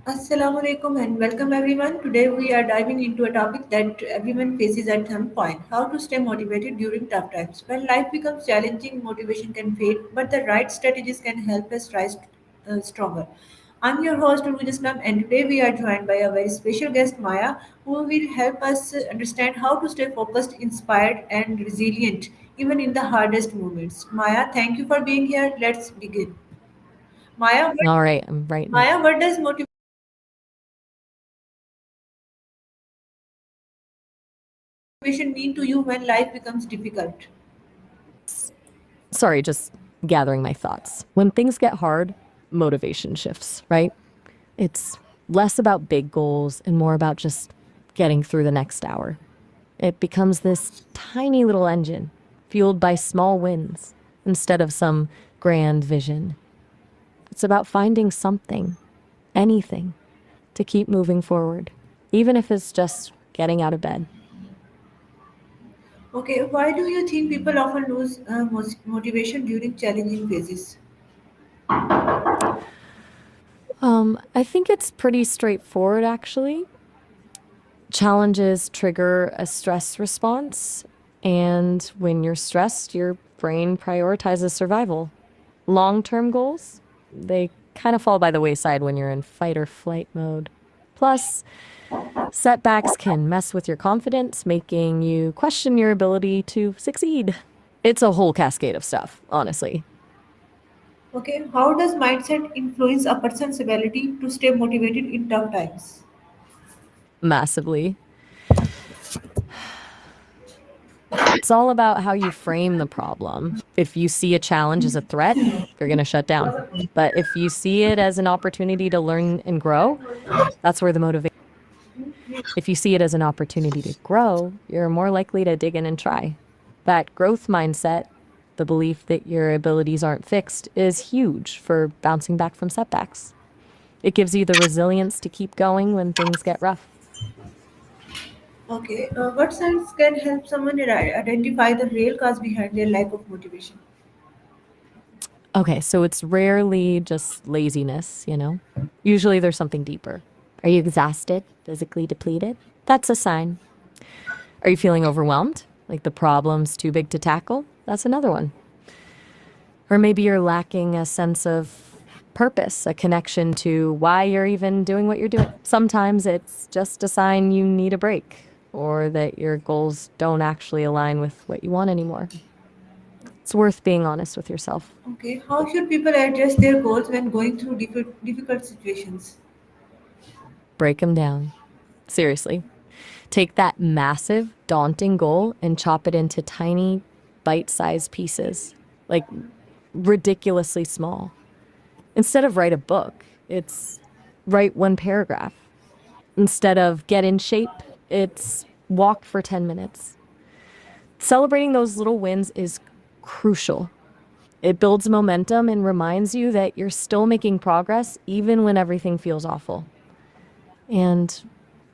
Assalamu alaikum and welcome everyone. Today we are diving into a topic that everyone faces at some point: how to stay motivated during tough times. When life becomes challenging, motivation can fade, but the right strategies can help us rise stronger. I'm your host, Urooj Islam, and today we are joined by a very special guest, Maya, who will help us understand how to stay focused, inspired, and resilient even in the hardest moments. Maya, thank you for being here. Let's begin. Maya, All right, I'm writing it. What does motivation mean to you when life becomes difficult? Sorry, just gathering my thoughts. When things get hard, motivation shifts, right? It's less about big goals and more about just getting through the next hour. It becomes this tiny little engine fueled by small wins instead of some grand vision. It's about finding something, anything, to keep moving forward, even if it's just getting out of bed. Okay, why do you think people often lose motivation during challenging phases? I think it's pretty straightforward, actually. Challenges trigger a stress response, and when you're stressed, your brain prioritizes survival. Long term goals, they kind of fall by the wayside when you're in fight or flight mode. Plus, setbacks can mess with your confidence, making you question your ability to succeed. It's a whole cascade of stuff, honestly. Okay, how does mindset influence a person's ability to stay motivated in tough times? Massively. It's all about how you frame the problem. If you see a challenge as a threat, you're going to shut down. But if you see it as an opportunity to learn and grow, that's where the motivation. If you see it as an opportunity to grow, you're more likely to dig in and try. That growth mindset, the belief that your abilities aren't fixed, is huge for bouncing back from setbacks. It gives you the resilience to keep going when things get rough. Okay, what signs can help someone identify the real cause behind their lack of motivation? Okay, so it's rarely just laziness, you know? Usually there's something deeper. Are you exhausted, physically depleted? That's a sign. Are you feeling overwhelmed? Like the problem's too big to tackle? That's another one. Or maybe you're lacking a sense of purpose, a connection to why you're even doing what you're doing. Sometimes it's just a sign you need a break or that your goals don't actually align with what you want anymore. It's worth being honest with yourself. Okay, how should people address their goals when going through difficult situations? Break them down. Seriously. Take that massive, daunting goal and chop it into tiny, bite sized pieces, like ridiculously small. Instead of write a book, it's write one paragraph. Instead of get in shape, it's walk for 10 minutes. Celebrating those little wins is crucial. It builds momentum and reminds you that you're still making progress even when everything feels awful. And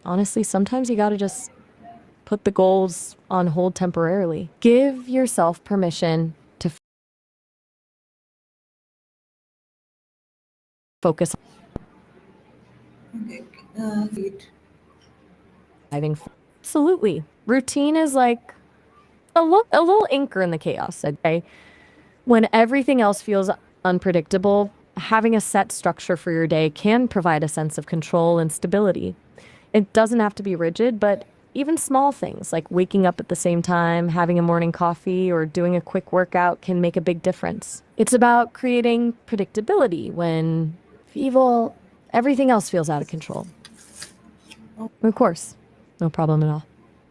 honestly, sometimes you gotta just put the goals on hold temporarily. Give yourself permission to focus on Okay, great. having fun. Absolutely. Routine is like a little anchor in the chaos, I'd say. When everything else feels unpredictable, having a set structure for your day can provide a sense of control and stability. It doesn't have to be rigid, but even small things like waking up at the same time, having a morning coffee, or doing a quick workout can make a big difference. It's about creating predictability when evil, everything else feels out of control. Of course, no problem at all.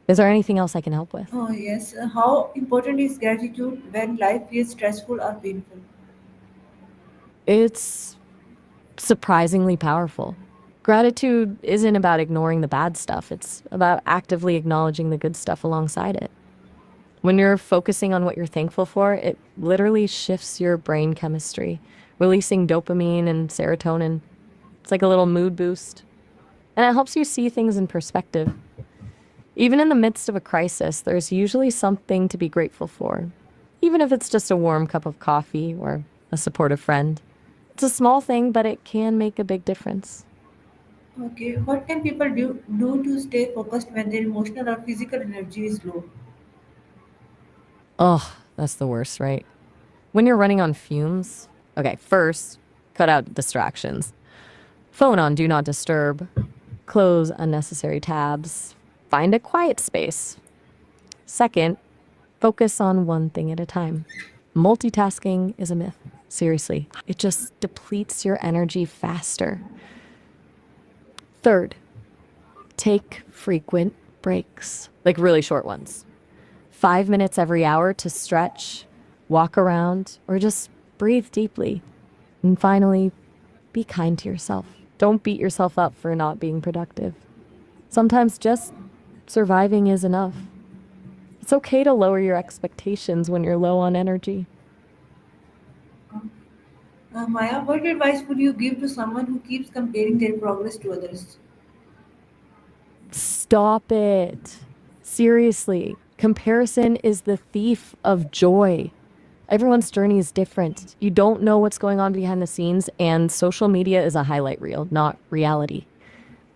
Is there anything else I can help with? Oh, yes. How important is gratitude when life feels stressful or painful? It's surprisingly powerful. Gratitude isn't about ignoring the bad stuff, it's about actively acknowledging the good stuff alongside it. When you're focusing on what you're thankful for, it literally shifts your brain chemistry, releasing dopamine and serotonin. It's like a little mood boost. And it helps you see things in perspective. Even in the midst of a crisis, there's usually something to be grateful for, even if it's just a warm cup of coffee or a supportive friend. It's a small thing, but it can make a big difference. Okay, what can people do to stay focused when their emotional or physical energy is low? Oh, that's the worst, right? When you're running on fumes, okay, first, cut out distractions. Phone on do not disturb, close unnecessary tabs, find a quiet space. Second, focus on one thing at a time. Multitasking is a myth. Seriously, it just depletes your energy faster. Third, take frequent breaks, like really short ones. 5 minutes every hour to stretch, walk around, or just breathe deeply. And finally, be kind to yourself. Don't beat yourself up for not being productive. Sometimes just surviving is enough. It's okay to lower your expectations when you're low on energy. Maya, what advice would you give to someone who keeps comparing their progress to others? Stop it. Seriously, comparison is the thief of joy. Everyone's journey is different. You don't know what's going on behind the scenes, and social media is a highlight reel, not reality.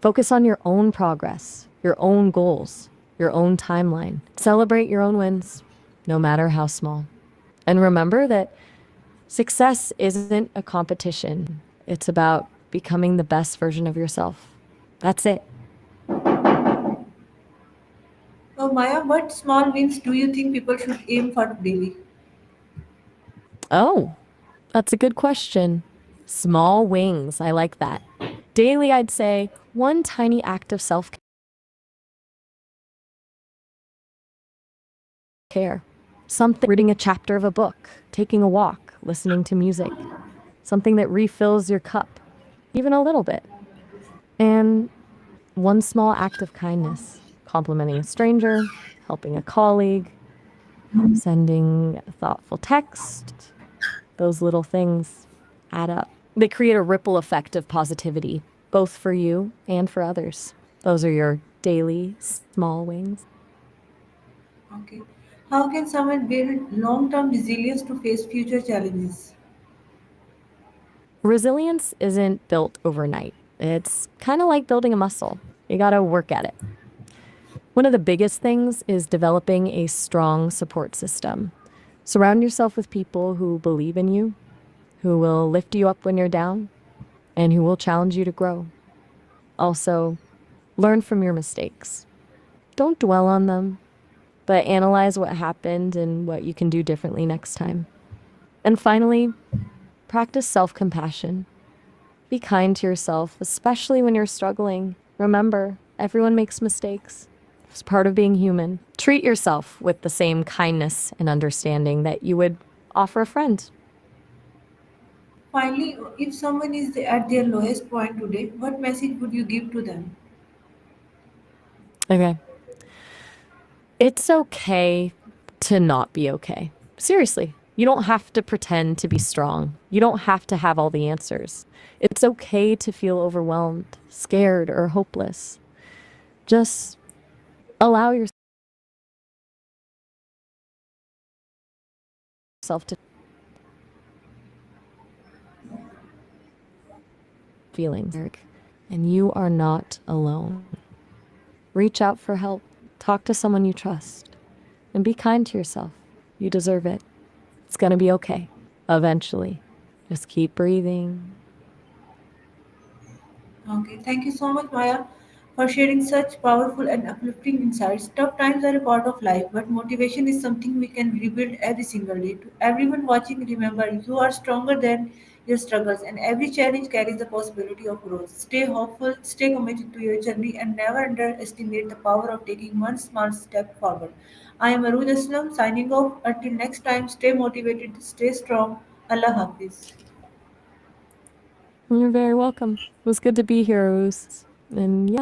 Focus on your own progress, your own goals, your own timeline. Celebrate your own wins, no matter how small. And remember that success isn't a competition, it's about becoming the best version of yourself. That's it. Maya, what small wins do you think people should aim for daily? Oh, that's a good question. Small wings. I like that. Daily, I'd say one tiny act of self care. Something reading a chapter of a book, taking a walk, listening to music. Something that refills your cup, even a little bit. And one small act of kindness, complimenting a stranger, helping a colleague, sending a thoughtful text. Those little things add up. They create a ripple effect of positivity, both for you and for others. Those are your daily small wins. Okay. How can someone build long-term resilience to face future challenges? Resilience isn't built overnight. It's kind of like building a muscle. You got to work at it. One of the biggest things is developing a strong support system. Surround yourself with people who believe in you, who will lift you up when you're down, and who will challenge you to grow. Also, learn from your mistakes. Don't dwell on them, but analyze what happened and what you can do differently next time. And finally, practice self compassion. Be kind to yourself, especially when you're struggling. Remember, everyone makes mistakes. It's part of being human. Treat yourself with the same kindness and understanding that you would offer a friend. Finally, if someone is at their lowest point today, what message would you give to them? Okay. It's okay to not be okay. Seriously. You don't have to pretend to be strong. You don't have to have all the answers. It's okay to feel overwhelmed, scared, or hopeless. Just allow yourself to feelings. And you are not alone. Reach out for help. Talk to someone you trust. And be kind to yourself. You deserve it. It's going to be okay. Eventually. Just keep breathing. Okay, thank you so much, Maya, for sharing such powerful and uplifting insights. Tough times are a part of life, but motivation is something we can rebuild every single day. To everyone watching, remember you are stronger than your struggles, and every challenge carries the possibility of growth. Stay hopeful, stay committed to your journey, and never underestimate the power of taking one small step forward. I am Urooj Aslam signing off. Until next time, stay motivated, stay strong. Allah Hafiz. You're very welcome. It was good to be here, Roos. And yeah.